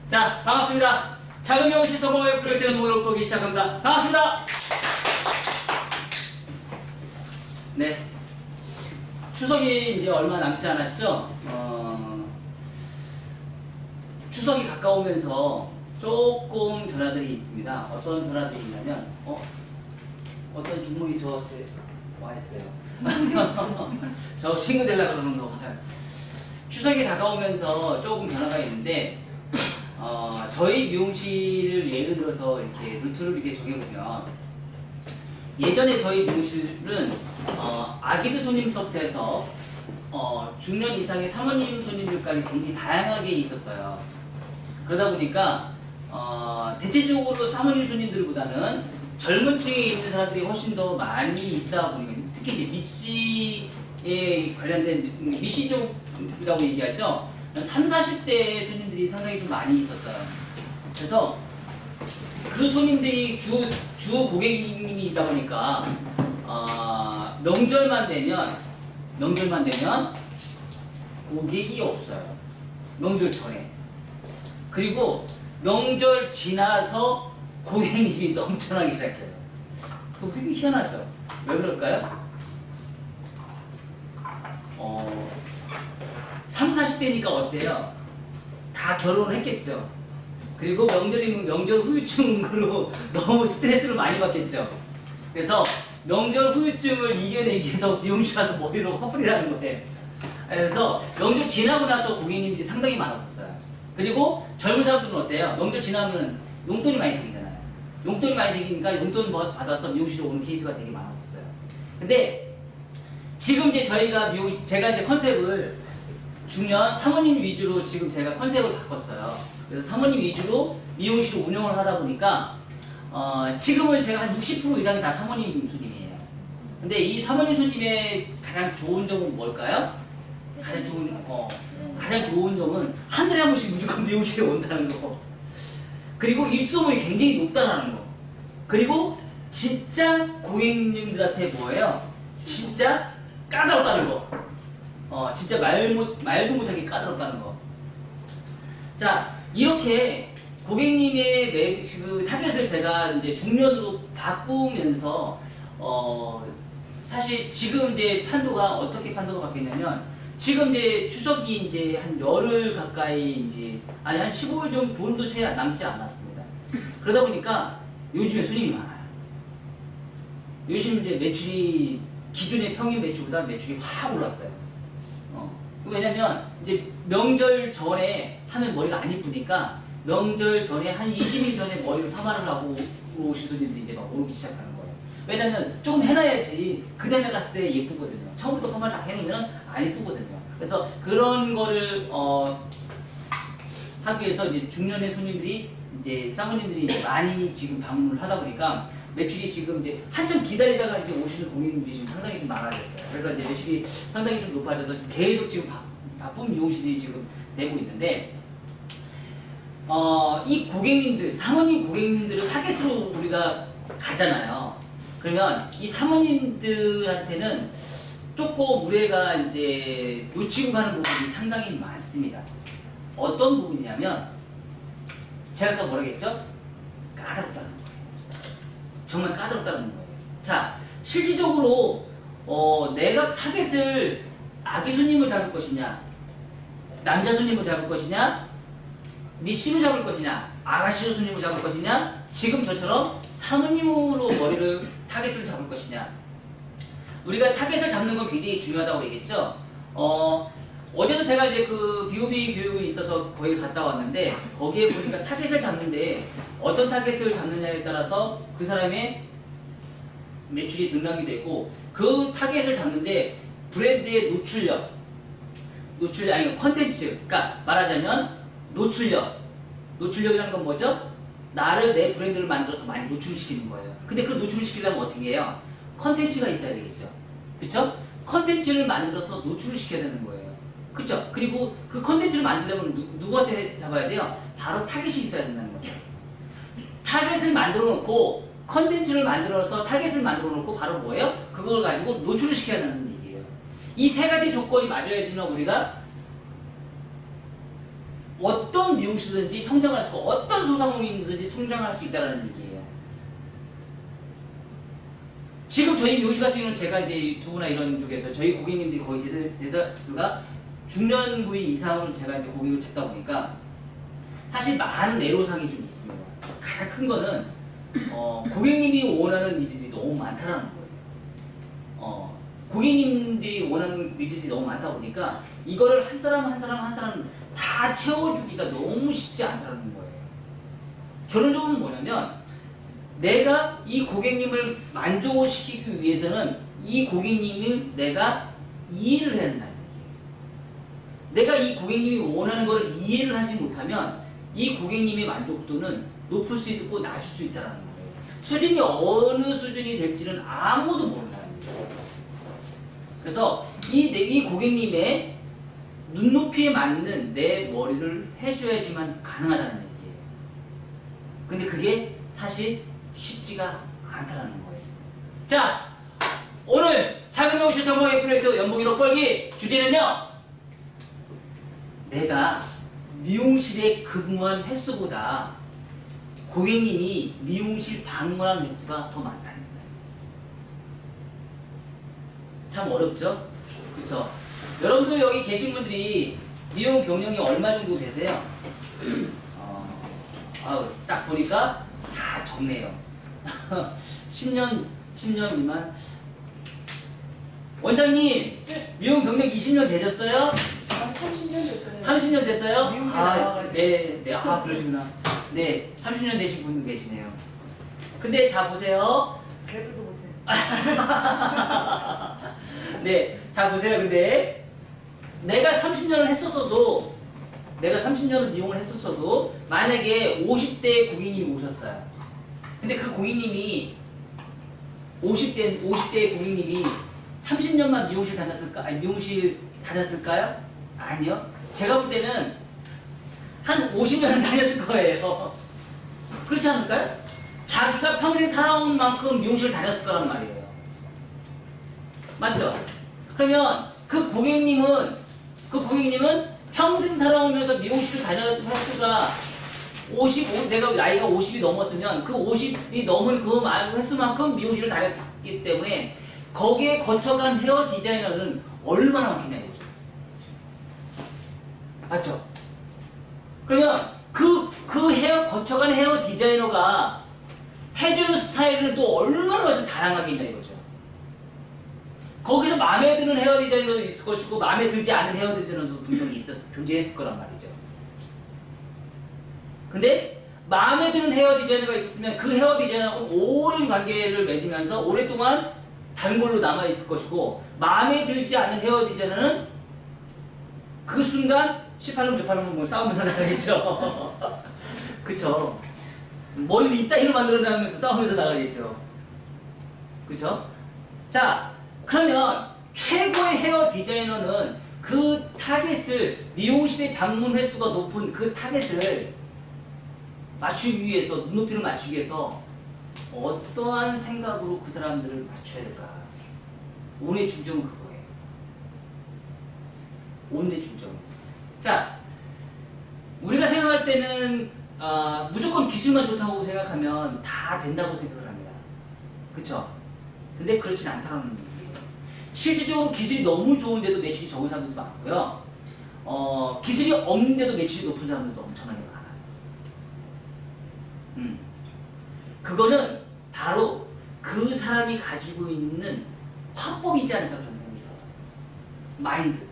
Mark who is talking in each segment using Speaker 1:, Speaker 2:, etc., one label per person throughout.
Speaker 1: 자, 반갑습니다. 작은 영시 성공의 프로젝트 목요일 보기 시작합니다. 반갑습니다. 네. 추석이 이제 얼마 남지 않았죠? 추석이 가까우면서 조금 변화들이 있습니다. 어떤 변화들이 있냐면, 어떤 동물이 저한테 와 있어요. 저 친구 되려고 그러는 거 같아요. 추석이 다가오면서 조금 변화가 있는데, 저희 미용실을 예를 들어서 이렇게 루트를 이렇게 정해보면, 예전에 저희 미용실은 아기들 손님서부터 해서 중년 이상의 사모님 손님들까지 굉장히 다양하게 있었어요. 그러다 보니까 대체적으로 사모님 손님들보다는 젊은 층에 있는 사람들이 훨씬 더 많이 있다 보니까, 특히 이제 미씨에 관련된 미씨 쪽이라고 얘기하죠. 3, 40대 손님들이 상당히 좀 많이 있었어요. 그래서 그 손님들이 주 고객님이다 보니까 명절만 되면 고객이 없어요. 명절 전에. 그리고 명절 지나서 고객님이 넘쳐나기 시작해요. 그거 되게 희한하죠? 왜 그럴까요? 3, 40대니까 어때요? 다 결혼을 했겠죠. 그리고 명절이면 명절 후유증으로 너무 스트레스를 많이 받겠죠. 그래서 명절 후유증을 이겨내기 위해서 미용실 와서 머리로 화풀이라는 거예요. 그래서 명절 지나고 나서 고객님들이 상당히 많았었어요. 그리고 젊은 사람들은 어때요? 명절 지나면 용돈이 많이 생기잖아요. 용돈이 많이 생기니까 용돈 받아서 미용실에 오는 케이스가 되게 많았었어요. 근데 지금 이제 제가 이제 컨셉을 중년 사모님 위주로 지금 제가 컨셉을 바꿨어요. 그래서 사모님 위주로 미용실을 운영을 하다 보니까 지금은 제가 한 60% 이상이 다 사모님 손님이에요. 근데 이 사모님 손님의 가장 좋은 점은 뭘까요? 가장 좋은 점은 한 달에 한 번씩 무조건 미용실에 온다는 거. 그리고 입소문이 굉장히 높다는 거. 그리고 진짜 고객님들한테 뭐예요? 진짜 까다롭다는 거. 진짜 말도 못하게 까다롭다는 거. 자, 이렇게 고객님의 그 타겟을 제가 이제 중년으로 바꾸면서, 사실 지금 이제 어떻게 판도가 바뀌냐면, 지금 이제 추석이 이제 한 열흘 가까이 한 15일 정도 채 남지 않았습니다. 그러다 보니까 요즘에 손님이 많아요. 요즘 이제 매출이 기존의 평균 매출보다 매출이 확 올랐어요. 왜냐면 이제 명절 전에 하면 머리가 안 이쁘니까 명절 전에 한 20일 전에 머리를 파마를 하고 오신 손님들이 이제 막 오기 시작하는 거예요. 왜냐면 조금 해놔야지 그 다음에 갔을 때 예쁘거든요. 처음부터 파마를 다 해놓으면 안 예쁘거든요. 그래서 그런 거를 하기 위해서 이제 중년의 손님들이 이제 사모님들이 이제 많이 지금 방문을 하다 보니까 매출이 지금 이제 한참 기다리다가 이제 오시는 고객님들이 지금 상당히 좀 많아졌어요. 그래서 이제 매출이 상당히 좀 높아져서 계속 지금 바쁜 미용실이 지금 되고 있는데, 이 고객님들, 사모님 고객님들을 타겟으로 우리가 가잖아요. 그러면 이 사모님들한테는 조금 우리가 이제 놓치고 가는 부분이 상당히 많습니다. 어떤 부분이냐면, 제가 아까 뭐라 했죠? 까다롭다는 거예요. 정말 까다롭다는 거예요. 자, 실질적으로 내가 타겟을 아기 손님을 잡을 것이냐, 남자 손님을 잡을 것이냐, 미씨를 잡을 것이냐, 아가씨 손님을 잡을 것이냐, 지금 저처럼 사모님으로 머리를 타겟을 잡을 것이냐. 우리가 타겟을 잡는 건 굉장히 중요하다고 얘기했죠. 어제도 제가 이제 그 BOB 교육이 있어서 거기 갔다 왔는데, 거기에 보니까 타겟을 잡는데 어떤 타겟을 잡느냐에 따라서 그 사람의 매출이 등락이 되고, 그 타겟을 잡는데 브랜드의 컨텐츠, 그러니까 말하자면 노출력이라는 건 뭐죠? 내 브랜드를 만들어서 많이 노출시키는 거예요. 근데 그 노출을 시키려면 어떻게 해요? 컨텐츠가 있어야 되겠죠. 그쵸? 컨텐츠를 만들어서 노출을 시켜야 되는 거예요. 그쵸? 그리고 그 컨텐츠를 만들려면 누구한테 잡아야 돼요? 바로 타겟이 있어야 된다는 거죠. 타겟을 만들어 놓고, 컨텐츠를 만들어서 타겟을 만들어 놓고 바로 뭐예요? 그걸 가지고 노출을 시켜야 된다는 얘기예요. 이 세 가지 조건이 맞아야지만 우리가 어떤 미용실이든지 성장할 수 있고 어떤 소상공인이든지 성장할 수 있다는 얘기예요. 지금 저희 미용실 같은 경우는 제가 이제 두부나 이런 쪽에서 저희 고객님들이 거의 대다수가 중년 부위 이상은 제가 이제 고객을 잡다 보니까 사실 많은 애로사항이 좀 있습니다. 가장 큰 거는 고객님이 원하는 니즈들이 너무 많다라는 거예요. 고객님들이 원하는 니즈들이 너무 많다 보니까 이거를 한 사람 한 사람 한 사람 다 채워주기가 너무 쉽지 않다는 거예요. 결론적으로 뭐냐면 내가 이 고객님을 만족을 시키기 위해서는 이 고객님을 내가 이해를 해야 된다는 얘기예요. 내가 이 고객님이 원하는 걸 이해를 하지 못하면 이 고객님의 만족도는 높을 수 있고 낮을 수 있다는 거예요. 수준이 어느 수준이 될지는 아무도 모른다는 거예요. 그래서 이 고객님의 눈높이에 맞는 내 머리를 해줘야지만 가능하다는 얘기예요. 근데 그게 사실 쉽지가 않다는 거예요. 자, 오늘 작은 미용실 성공의 프로젝트 연봉 1억 벌기 주제는요, 내가 미용실에 근무한 횟수보다 고객님이 미용실 방문한 횟수가 더 많다는 거예요. 참 어렵죠? 그쵸? 여러분들 여기 계신 분들이 미용 경력이 얼마 정도 되세요? 딱 보니까 다 적네요. 10년 미만. 원장님, 미용 경력 20년 되셨어요?
Speaker 2: 30년 됐어요.
Speaker 1: 30년 됐어요?
Speaker 2: 미용에 나와가지고.
Speaker 1: 네, 그러시구나. 네, 30년 되신 분들 계시네요. 근데 자, 보세요.
Speaker 2: 개들도 못해.
Speaker 1: 네, 자, 보세요. 근데 내가 30년을 했었어도, 내가 30년을 미용을 했었어도, 만약에 50대 고객님이 오셨어요. 근데 그 고객님이 50대 고객님이 30년만 미용실 다녔을까요? 아니요. 제가 볼 때는 한 50년은 다녔을 거예요. 그렇지 않을까요? 자기가 평생 살아온 만큼 미용실을 다녔을 거란 말이에요. 맞죠? 그러면 그 고객님은 평생 살아오면서 미용실을 다녔던 횟수가 55, 내가 나이가 50이 넘었으면 그 50이 넘은 그 횟수만큼 미용실을 다녔기 때문에 거기에 거쳐간 헤어 디자이너는 얼마나 많겠냐 이거죠. 맞죠? 그러면 그 거쳐간 헤어 디자이너가 해주는 스타일은 또 얼마나 다양하겠냐 이거죠. 거기서 마음에 드는 헤어 디자이너도 있을 것이고 마음에 들지 않은 헤어 디자이너도 분명히 존재했을 거란 말이죠. 근데 마음에 드는 헤어 디자이너가 있었으면 그 헤어 디자이너하고 오랜 관계를 맺으면서 오랫동안 단골로 남아있을 것이고 마음에 들지 않는 헤어 디자이너는 그 순간 18놈 18놈 싸우면서 나가겠죠. 그쵸? 머리를 이따위로 만들어내면서 싸우면서 나가겠죠. 그쵸? 자, 그러면 최고의 헤어 디자이너는 그 타겟을, 미용실의 방문 횟수가 높은 그 타겟을 맞추기 위해서, 눈높이를 맞추기 위해서 어떠한 생각으로 그 사람들을 맞춰야 될까? 오늘의 중점은 그거예요. 오늘의 중점. 자, 우리가 생각할 때는 무조건 기술만 좋다고 생각하면 다 된다고 생각을 합니다. 그쵸? 근데 그렇진 않다는 얘기예요. 실질적으로 기술이 너무 좋은데도 매출이 적은 사람들도 많고요. 기술이 없는데도 매출이 높은 사람들도 엄청나게 많아요. 그거는 바로 그 사람이 가지고 있는 화법이지 않을까 그런 생각이 들어요. 마인드.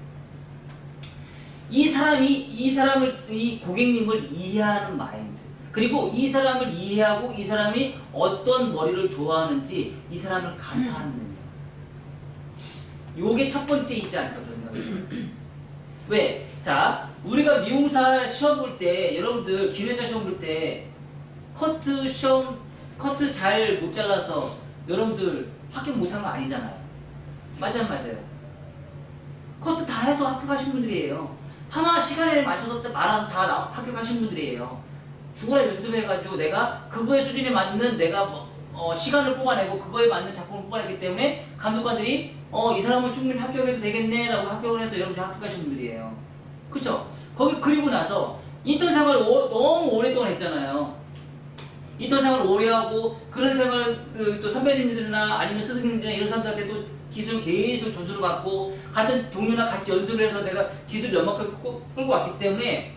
Speaker 1: 이 고객님을 이해하는 마인드. 그리고 이 사람을 이해하고 이 사람이 어떤 머리를 좋아하는지 이 사람을 간파하는 능력. 요게 첫 번째 있지 않을까 그런 생각이 들어요. 왜? 자, 우리가 미용사 시험 볼 때, 여러분들 기회사 시험 볼 때 커트 잘 못 잘라서 여러분들 합격 못한 거 아니잖아요. 맞아요. 커트 다 해서 합격하신 분들이에요. 파마 시간에 맞춰서 말아서 다 합격하신 분들이에요. 죽어라 연습해가지고 내가 그거의 수준에 맞는 내가 시간을 뽑아내고 그거에 맞는 작품을 뽑아냈기 때문에 감독관들이 이 사람은 충분히 합격해도 되겠네 라고 합격을 해서 여러분들 합격하신 분들이에요. 그쵸? 거기 그리고 나서 인턴 생활을 너무 오랫동안 했잖아요. 인턴 생활을 오래 하고 그런 생활 또 선배님들이나 아니면 스승님들이나 이런 사람들한테 또 기술 계속 조수를 받고 같은 동료나 같이 연습을 해서 내가 기술 연막을 끌고 왔기 때문에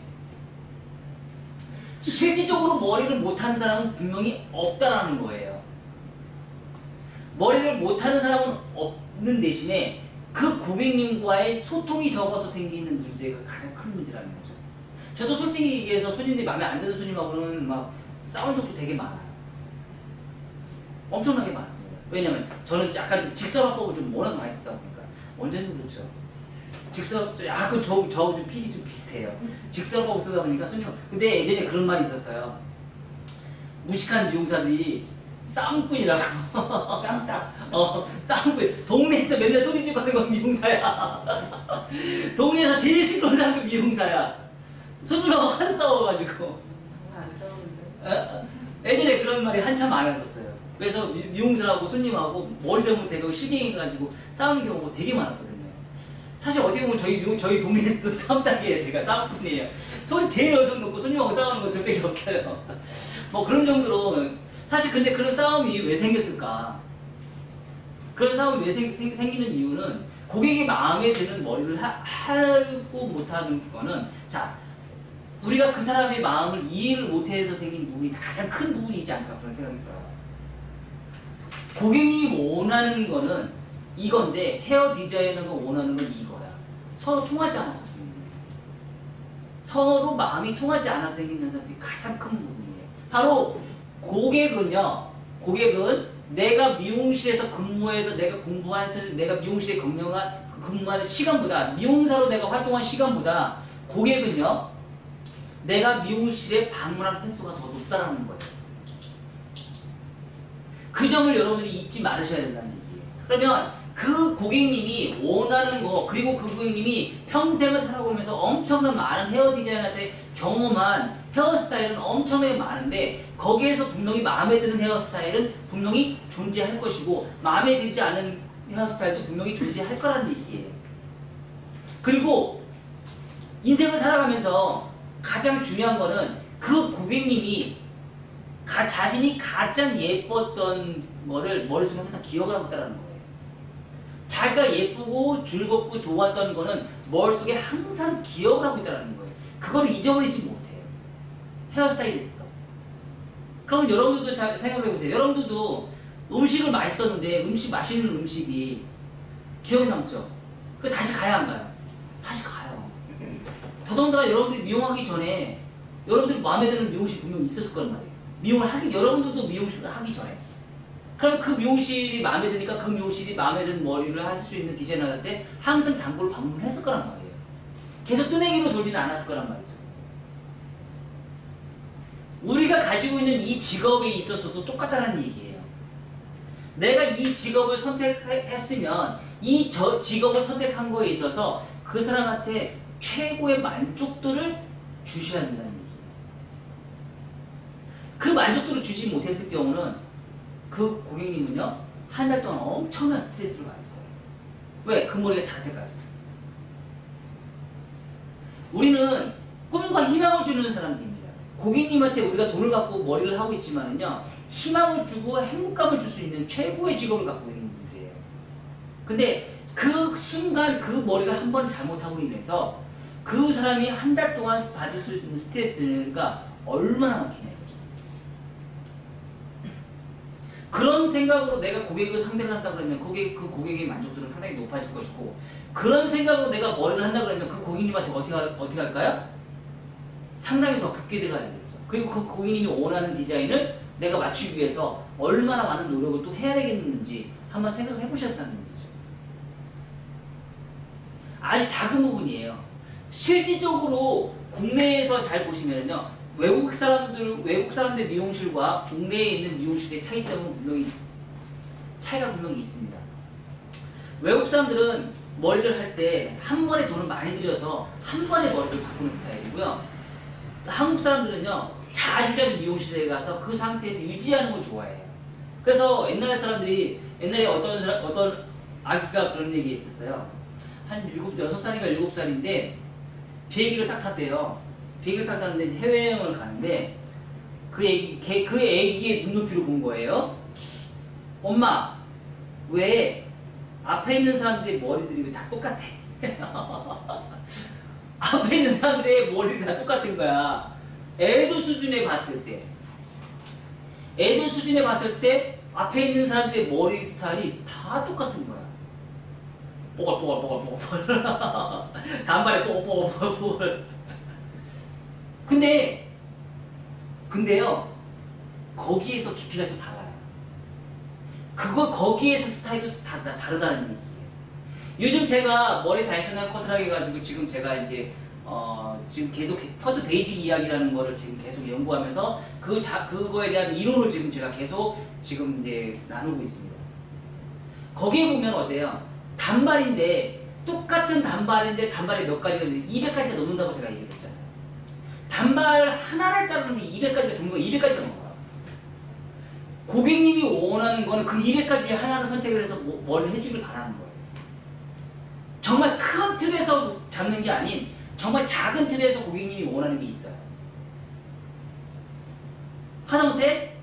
Speaker 1: 실질적으로 머리를 못하는 사람은 분명히 없다라는 거예요. 머리를 못하는 사람은 없는 대신에 그 고객님과의 소통이 적어서 생기는 문제가 가장 큰 문제라는 거죠. 저도 솔직히 얘기해서 손님들이 마음에 안 드는 손님하고는 막 싸운 적도 되게 많아요. 엄청나게 많았습니다. 왜냐면 저는 약간 좀 직설화법을 좀 워낙 많이 쓰다 보니까 언제는 그렇죠. 약간 저하고 좀 필이 좀 비슷해요. 직설화법을 쓰다 보니까 손님 근데 예전에 그런 말이 있었어요. 무식한 미용사들이 쌍꾼이라고.
Speaker 2: 쌍따.
Speaker 1: 쌍꾼. 동네에서 맨날 소리지고 하는 건 미용사야. 동네에서 제일 시끄러운 사람도 미용사야. 손님하고 한 싸워가지고.
Speaker 2: 안 싸우는데.
Speaker 1: 예전에 그런 말이 한참 많았었어요. 그래서 미용사하고 손님하고 머리 잘못해서 실갱해가지고 싸우는 경우가 되게 많았거든요. 사실 어떻게 보면 저희 동네에서도 싸움닭이에요. 제가 싸움꾼이에요. 소리 제일 연성 놓고 손님하고 싸우는 건 저밖에 없어요. 뭐 그런 정도로 사실 근데 그런 싸움이 왜 생겼을까? 그런 싸움이 왜 생기는 이유는 고객의 마음에 드는 머리를 하고 못하는 거는 자 우리가 그 사람의 마음을 이해를 못해서 생긴 부분이 가장 큰 부분이지 않을까 그런 생각이 들어요. 고객님이 원하는 거는 이건데 헤어 디자이너가 원하는 건 이거야. 서로 통하지 않아서 생긴 현상. 서로 마음이 통하지 않아서 생긴 현상이 가장 큰 부분이에요. 바로 고객은 내가 미용실에서 근무해서 내가 공부한 내가 미용실에 근무하는 시간보다 미용사로 내가 활동한 시간보다 고객은요 내가 미용실에 방문하는 횟수가 더 높다라는 거예요. 그 점을 여러분들이 잊지 말으셔야 된다는 얘기예요. 그러면 그 고객님이 원하는 거 그리고 그 고객님이 평생을 살아보면서 엄청난 많은 헤어 디자이너한테 경험한 헤어스타일은 엄청나게 많은데 거기에서 분명히 마음에 드는 헤어스타일은 분명히 존재할 것이고 마음에 들지 않은 헤어스타일도 분명히 존재할 거라는 얘기예요. 그리고 인생을 살아가면서 가장 중요한 거는 그 고객님이 자신이 가장 예뻤던 거를 머릿속에 항상 기억을 하고 있다는 거예요. 자기가 예쁘고 즐겁고 좋았던 거는 머릿속에 항상 기억을 하고 있다는 거예요. 그걸 잊어버리지 못해요. 헤어스타일이 있어. 그럼 여러분들도 잘 생각해보세요. 여러분들도 음식을 맛있었는데 맛있는 음식이 기억에 남죠? 그 다시 가야 안 가요? 다시 가요. 더더군다나 여러분들이 미용하기 전에 여러분들이 마음에 드는 미용실 분명히 있었을 거란 말이에요. 여러분들도 미용실을 하기 전에. 그럼 그 미용실이 마음에 드니까 그 미용실이 마음에 드는 머리를 하실 수 있는 디자이너한테 항상 단골 방문을 했을 거란 말이에요. 계속 뜨내기로 돌지는 않았을 거란 말이죠. 우리가 가지고 있는 이 직업에 있어서도 똑같다는 얘기예요. 내가 이 직업을 선택했으면 이 직업을 선택한 거에 있어서 그 사람한테 최고의 만족도를 주셔야 된다는 얘기예요. 그 만족도를 주지 못했을 경우는 그 고객님은요 한 달 동안 엄청난 스트레스를 받을 거예요. 왜? 그 머리가 작을 때까지. 우리는 꿈과 희망을 주는 사람들입니다. 고객님한테 우리가 돈을 받고 머리를 하고 있지만은요 희망을 주고 행복감을 줄 수 있는 최고의 직업을 갖고 있는 분들이에요. 근데 그 순간 그 머리를 한 번 잘못하고 인해서 그 사람이 한 달 동안 받을 수 있는 스트레스가 얼마나 많겠냐는 거죠. 그런 생각으로 내가 고객을 상대를 한다 그러면 그 고객의 만족도는 상당히 높아질 것이고 그런 생각으로 내가 머리를 한다 그러면 그 고객님한테 어떻게 할까요? 상당히 더 깊게 들어가야겠죠. 그리고 그 고객님이 원하는 디자인을 내가 맞추기 위해서 얼마나 많은 노력을 또 해야 되겠는지 한번 생각을 해보셨다는 얘기죠. 아주 작은 부분이에요. 실질적으로 국내에서 잘 보시면요. 외국 사람들 미용실과 국내에 있는 미용실의 차이가 분명히 있습니다. 외국 사람들은 머리를 할 때 한 번에 돈을 많이 들여서 한 번에 머리를 바꾸는 스타일이고요. 한국 사람들은요, 자주자주 미용실에 가서 그 상태를 유지하는 걸 좋아해요. 그래서 옛날에 어떤 아기가 그런 얘기 했었어요. 한 6살인가 7살인데 비행기를 딱 탔대요. 비행기를 타고 타는데 해외여행을 가는데 그 애기의 눈높이로 본 거예요. 엄마, 왜 앞에 있는 사람들의 머리들이 왜 다 똑같아? 앞에 있는 사람들의 머리들이 다 똑같은 거야. 애도 수준에 봤을 때 앞에 있는 사람들의 머리 스타일이 다 똑같은 거야. 뽀글뽀글 단발에 뽀글뽀글. 근데요, 거기에서 깊이가 또 달라요. 거기에서 스타일도 다르다는 얘기예요. 요즘 제가 머리 다이셔널 커트라고 해가지고 지금 제가 이제 지금 계속 커트 베이직 이야기라는 거를 지금 계속 연구하면서 그거에 대한 이론을 지금 제가 계속 지금 이제 나누고 있습니다. 거기에 보면 어때요? 똑같은 단발인데 단발에 몇 가지가 200가지가 넘는다고 제가 얘기했잖아요. 단발 하나를 자르는 게 200가지가 종류가 200가지가 넘어요. 고객님이 원하는 거는 그 200가지 중에 하나를 선택을 해서 뭘 해주길 바라는 거예요. 정말 큰 틀에서 잡는 게 아닌 정말 작은 틀에서 고객님이 원하는 게 있어요. 하다못해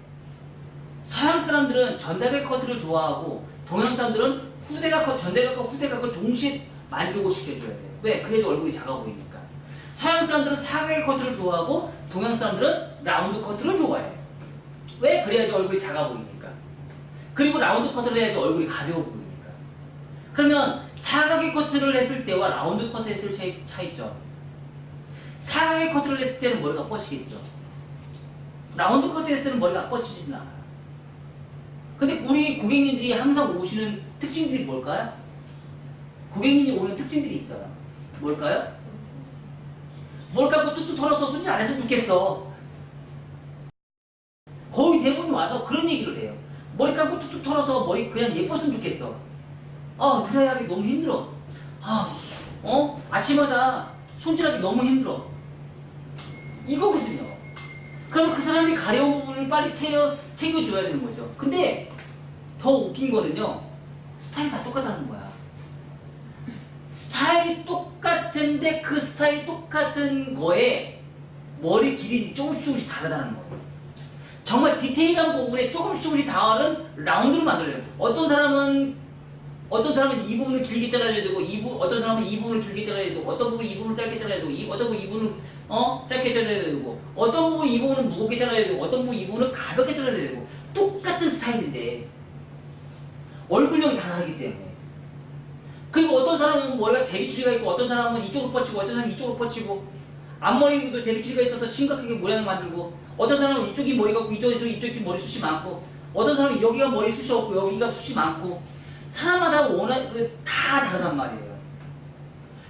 Speaker 1: 서양 사람들은 전대각 커트를 좋아하고 동양 사람들은 전대각과 후대각을 동시에 만족을 시켜줘야 돼요. 왜? 그래야지 얼굴이 작아 보이니까. 서양 사람들은 사각의 커트를 좋아하고 동양 사람들은 라운드 커트를 좋아해요. 왜? 그래야지 얼굴이 작아 보이니까. 그리고 라운드 커트를 해야지 얼굴이 가벼워 보이니까. 그러면 사각의 커트를 했을 때와 라운드 커트 했을 차이점. 사각의 커트를 했을 때는 머리가 뻗치겠죠. 라운드 커트 했을 때는 머리가 뻗치지는 않아요. 근데 우리 고객님들이 항상 오시는 특징들이 뭘까요? 고객님이 오는 특징들이 있어요. 뭘까요? 뭘 갖고 뚝뚝 털어서 손질 안 했으면 좋겠어. 거의 대부분이 와서 그런 얘기를 해요. 머리 감고 툭툭 털어서 머리 그냥 예뻤으면 좋겠어. 드라이하기 너무 힘들어. 아침마다 손질하기 너무 힘들어. 이거거든요. 그러면 그 사람이 가려운 부분을 빨리 챙겨줘야 되는 거죠. 근데 더 웃긴 거는요, 스타일이 다 똑같다는 거야. 스타일이 똑같은데 그 스타일이 똑같은 거에 머리 길이 조금씩 다르다는 거예요. 정말 디테일한 부분에 조금씩 다른 라운드를 만들어야 돼요. 어떤 사람은 이 부분을 길게 잘라야 되고, 어떤 사람은 이 부분을 길게 잘라야 되고, 어떤 부분은 이 부분을 짧게 잘라야 되고, 어떤 부분은 이 부분을 짧게 잘라야 되고, 어떤 부분은 이 부분은 무겁게 잘라야 되고, 어떤 부분은 이 부분은 가볍게 잘라야 되고, 똑같은 스타일인데 얼굴형이 다 다르기 때문에. 그리고 어떤 사람은 머리가 제비추리가 있고, 어떤 사람은 이쪽으로 뻗치고, 어떤 사람은 이쪽으로 뻗치고, 앞머리도 제비추리가 있어서 심각하게 모양을 만들고, 어떤 사람은 이쪽이 머리가 없고 이쪽이 머리숱이 많고, 어떤 사람은 여기가 머리숱이 없고 여기가 숱이 많고, 사람마다 다 다르단 말이에요.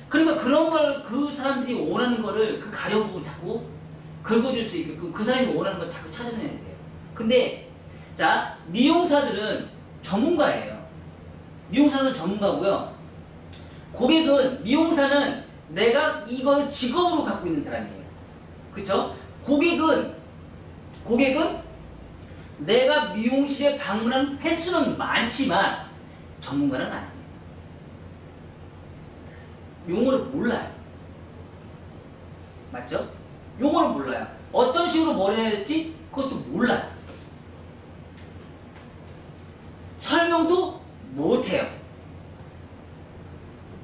Speaker 1: 그러니까 그런 걸 그 사람들이 원하는 거를 그 가려운 부분 자꾸 긁어줄 수 있게끔 그 사람이 원하는 걸 자꾸 찾아내야 돼요. 근데 자, 미용사들은 전문가예요. 미용사는 전문가고요. 미용사는 내가 이걸 직업으로 갖고 있는 사람이에요. 그쵸? 고객은 내가 미용실에 방문한 횟수는 많지만 전문가는 아니에요. 용어를 몰라요. 맞죠? 용어를 몰라요. 어떤 식으로 머리를 해야 될지 그것도 몰라요. 설명도 못해요.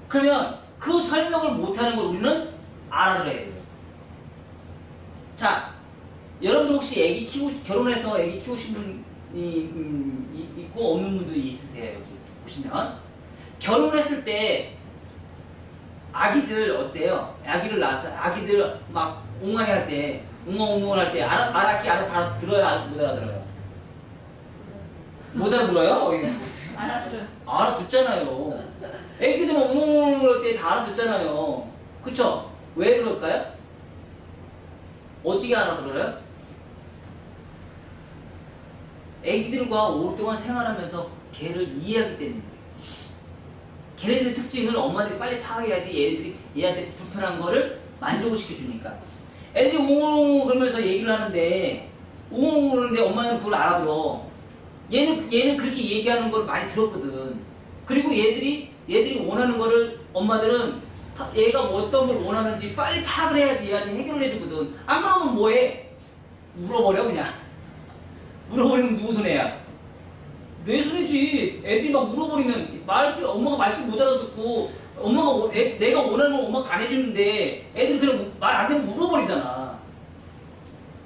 Speaker 1: 그러면 그 설명을 못하는 걸 우리는 알아들어야 돼요. 자, 여러분들 혹시 결혼해서 애기 키우신 분이 있고 없는 분도 있으세요. 여기 보시면 결혼했을 때 아기들 어때요? 아기를 낳아서 아기들 막 옹알이 할 때 웅엉웅엉 할 때 알아들어요? 못 알아들어요? 못 알아들어요?
Speaker 2: 알았어요.
Speaker 1: 알아듣잖아요. 애기들 막 웅엉웅 할 때 다 알아듣잖아요. 그쵸? 왜 그럴까요? 어떻게 알아들어요? 애기들과 오랫동안 생활하면서 걔를 이해하기 때문에. 걔네들의 특징을 엄마들이 빨리 파악해야지 얘한테 불편한 거를 만족을 시켜주니까. 애들이 웅웅 그러면서 얘기를 하는데 웅웅 그러는데 엄마는 그걸 알아들어. 얘는 그렇게 얘기하는 걸 많이 들었거든. 그리고 얘들이 원하는 거를 엄마들은 얘가 뭐 어떤 걸 원하는지 빨리 파악을 해야지 얘한테 해결을 해주거든. 안 그러면 뭐해? 물어버려 그냥. 물어버리면 누구 손해야? 내 손해지. 애들이 막 물어버리면 엄마가 말씀 못 알아듣고 내가 원하는 걸 엄마가 안 해주는데 애들이 그냥 말 안 되면 물어버리잖아.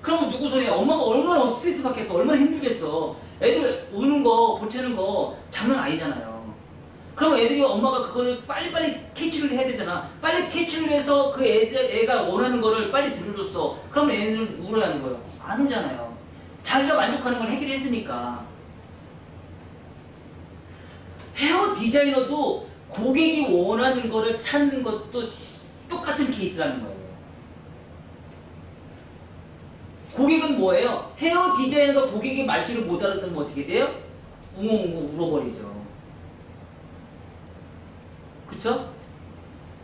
Speaker 1: 그러면 누구 손해야? 엄마가 얼마나 스트레스 받겠어? 얼마나 힘들겠어? 애들 우는 거, 보채는 거 장난 아니잖아요. 그러면 애들이 엄마가 그걸 빨리빨리 캐치를 해야 되잖아. 빨리 캐치를 해서 그 애가 원하는 거를 빨리 들어줬어. 그러면 애는 울어야 하는 거예요. 안 울잖아요. 자기가 만족하는 걸 해결했으니까. 헤어 디자이너도 고객이 원하는 거를 찾는 것도 똑같은 케이스라는 거예요. 고객은 뭐예요? 헤어 디자이너가 고객의 말귀를 못 알아듣으면 어떻게 돼요? 웅웅웅 울어버리죠. 그쵸?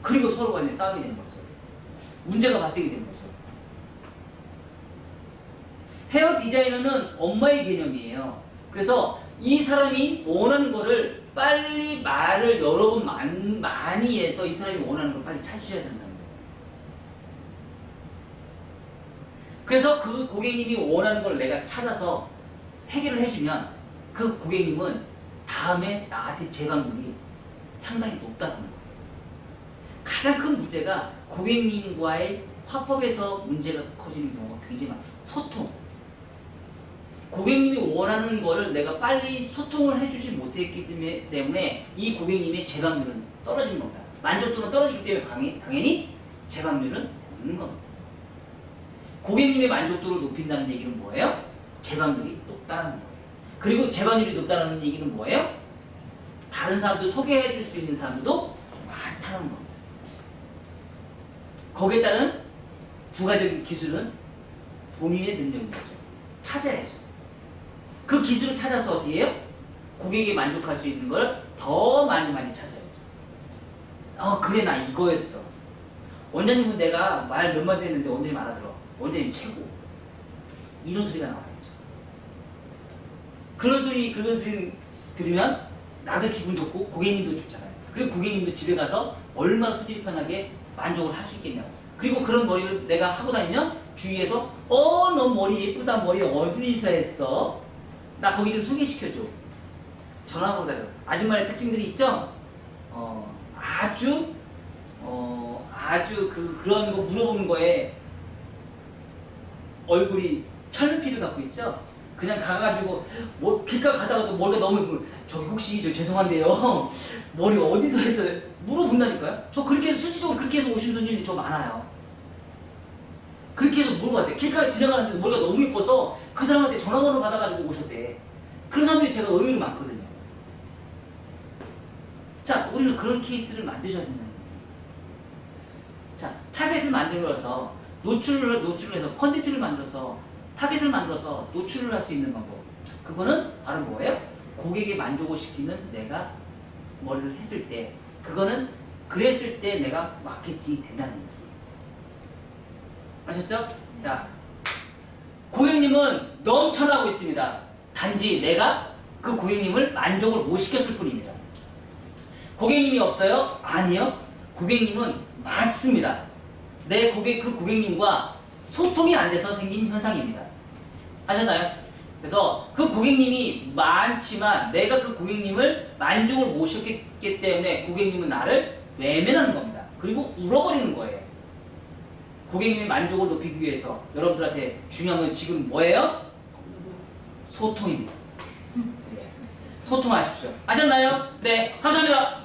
Speaker 1: 그리고 서로 간에 싸움이 되는 거죠. 문제가 발생이 되는 거죠. 헤어 디자이너는 엄마의 개념이에요. 그래서 이 사람이 원하는 거를 빨리 말을 여러 번 많이 해서 이 사람이 원하는 걸 빨리 찾으셔야 된다는 거예요. 그래서 그 고객님이 원하는 걸 내가 찾아서 해결을 해주면 그 고객님은 다음에 나한테 재방문이 상당히 높다는 거예요. 가장 큰 문제가 고객님과의 화법에서 문제가 커지는 경우가 굉장히 많아요. 소통. 고객님이 원하는 거를 내가 빨리 소통을 해주지 못했기 때문에 이 고객님의 재방률은 떨어지는 겁니다. 만족도는 떨어지기 때문에 당연히 재방률은 없는 겁니다. 고객님의 만족도를 높인다는 얘기는 뭐예요? 재방률이 높다는 거예요. 그리고 재방률이 높다는 얘기는 뭐예요? 다른 사람도 소개해 줄 수 있는 사람들도 많다는 겁니다. 거기에 따른 부가적인 기술은 본인의 능력인 거죠. 찾아야죠. 그 기술을 찾아서 어떻게 해요? 고객이 만족할 수 있는 걸 더 많이 찾아야죠. 그래 나 이거였어. 원장님은 내가 말 몇 마디 했는데 원장님 알아들어. 원장님 최고. 이런 소리가 나와야죠. 그런 소리 들으면 나도 기분 좋고 고객님도 좋잖아요. 그리고 고객님도 집에 가서 얼마나 속이 편하게 만족을 할 수 있겠냐고. 그리고 그런 머리를 내가 하고 다니면 주위에서 너 머리 예쁘다. 머리 어디서 했어? 나 거기 좀 소개시켜줘. 전화번호 다줘. 아줌마의 특징들이 있죠? 아주 그런 거 물어보는 거에 얼굴이 철피를 갖고 있죠? 그냥 가가지고 길가 가다가도 머리가 너무 예쁘고 저기 혹시 죄송한데요 머리 어디서 했어요? 물어본다니까요? 저 그렇게 해서 실질적으로 그렇게 해서 오시는 손님들이 저 많아요. 그렇게 해서 물어봤대. 길가에 지나가는데 머리가 너무 예뻐서 그 사람한테 전화번호 받아가지고 오셨대. 그런 사람들이 제가 의외로 많거든요. 자, 우리는 그런 케이스를 만드셔야 된다는 얘기. 자, 타겟을 만들어서 노출을 해서 컨텐츠를 만들어서 타겟을 만들어서 노출을 할 수 있는 방법. 그거는 바로 뭐예요? 고객의 만족을 시키는 내가 뭘 했을 때, 그거는 그랬을 때 내가 마케팅이 된다는 얘기예요. 아셨죠? 자, 고객님은 넘쳐나고 있습니다. 단지 내가 그 고객님을 만족을 못 시켰을 뿐입니다. 고객님이 없어요? 아니요. 고객님은 많습니다. 그 고객님과 소통이 안 돼서 생긴 현상입니다. 아셨나요? 그래서 그 고객님이 많지만 내가 그 고객님을 만족을 못 시켰기 때문에 고객님은 나를 외면하는 겁니다. 그리고 울어버리는 거예요. 고객님의 만족을 높이기 위해서 여러분들한테 중요한 건 지금 뭐예요? 소통입니다. 소통하십시오. 아셨나요? 네, 감사합니다.